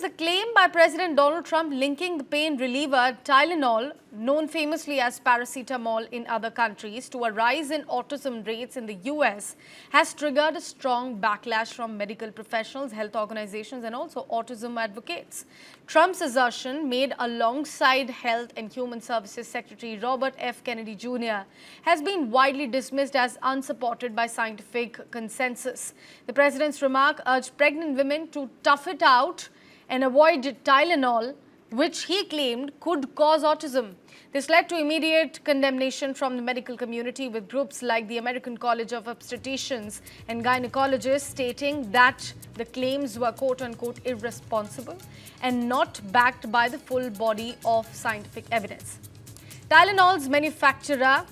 the claim by President Donald Trump linking the pain reliever Tylenol, known famously as paracetamol in other countries, to a rise in autism rates in the US has triggered a strong backlash from medical professionals, health organizations, and also autism advocates. Trump's assertion, made alongside Health and Human Services Secretary Robert F. Kennedy Jr., has been widely dismissed as unsupported by scientific consensus. The president's remark urged pregnant women to tough it out and avoid Tylenol, which he claimed could cause autism. This led to immediate condemnation from the medical community, with groups like the American College of Obstetricians and Gynecologists stating that the claims were quote-unquote irresponsible and not backed by the full body of scientific evidence. Tylenol's manufacturer,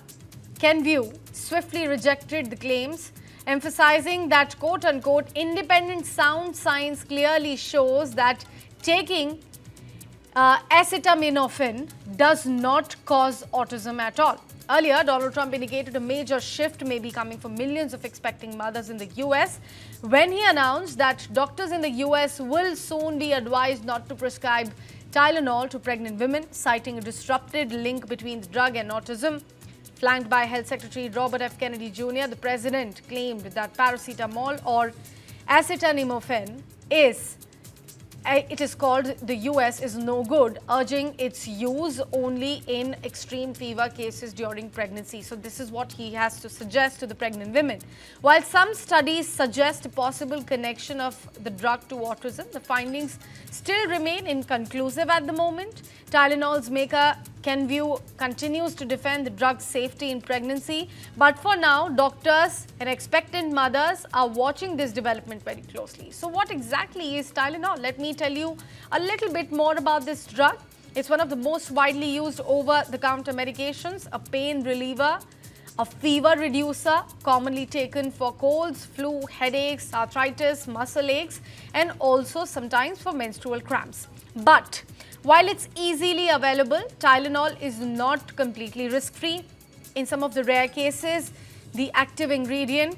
Kenvue, swiftly rejected the claims, emphasizing that quote-unquote independent sound science clearly shows that taking acetaminophen does not cause autism at all. Earlier, Donald Trump indicated a major shift may be coming for millions of expecting mothers in the US when he announced that doctors in the US will soon be advised not to prescribe Tylenol to pregnant women, citing a disrupted link between the drug and autism. Flanked by Health Secretary Robert F. Kennedy Jr., the president claimed that paracetamol or acetaminophen is called the US is no good, urging its use only in extreme fever cases during pregnancy. So this is what he has to suggest to the pregnant women. While some studies suggest a possible connection of the drug to autism, the findings still remain inconclusive at the moment. Tylenol's maker Kenvue continues to defend the drug's safety in pregnancy, but for now, doctors and expectant mothers are watching this development very closely. So what exactly is Tylenol? Let me tell you a little bit more about this drug. It's one of the most widely used over-the-counter medications, a pain reliever, a fever reducer, commonly taken for colds, flu, headaches, arthritis, muscle aches, and also sometimes for menstrual cramps. But while it's easily available, Tylenol is not completely risk-free. In some of the rare cases, the active ingredient,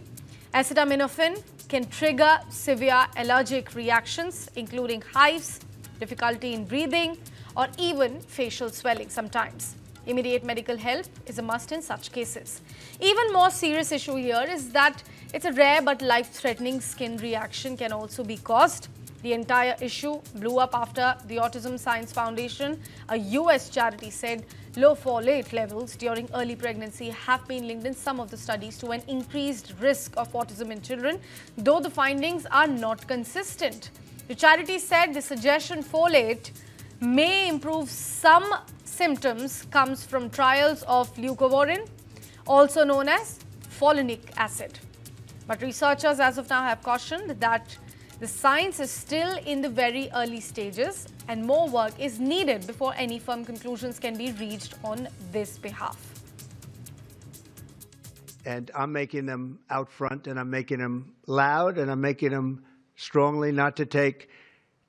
acetaminophen, can trigger severe allergic reactions, including hives, difficulty in breathing, or even facial swelling sometimes. Immediate medical help is a must in such cases. Even more serious issue here is that it's a rare but life-threatening skin reaction can also be caused. The entire issue blew up after the Autism Science Foundation, a US charity, said low folate levels during early pregnancy have been linked in some of the studies to an increased risk of autism in children, though the findings are not consistent. The charity said the suggestion folate may improve some symptoms comes from trials of leucovorin, also known as folinic acid. But researchers as of now have cautioned that the science is still in the very early stages and more work is needed before any firm conclusions can be reached on this behalf. And I'm making them out front, and I'm making them loud, and I'm making them strongly not to take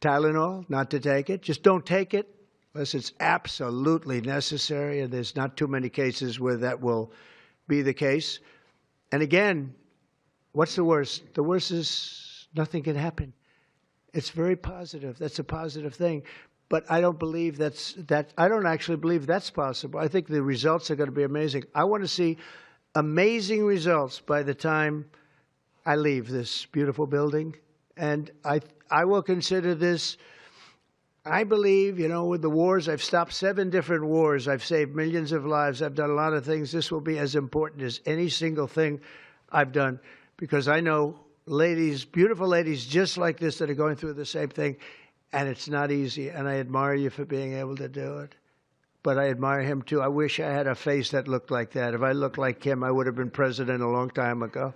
Tylenol, not to take it. Just don't take it unless it's absolutely necessary, and there's not too many cases where that will be the case. And again, what's the worst? The worst is nothing can happen. It's very positive. That's a positive thing. But I don't believe I don't actually believe that's possible. I think the results are going to be amazing. I want to see amazing results by the time I leave this beautiful building. And I will consider this, I believe, you know, with the wars, I've stopped 7 different wars. I've saved millions of lives. I've done a lot of things. This will be as important as any single thing I've done, because I know ladies, beautiful ladies just like this that are going through the same thing, and it's not easy, and I admire you for being able to do it. But I admire him too. I wish I had a face that looked like that. If I looked like him, I would have been president a long time ago.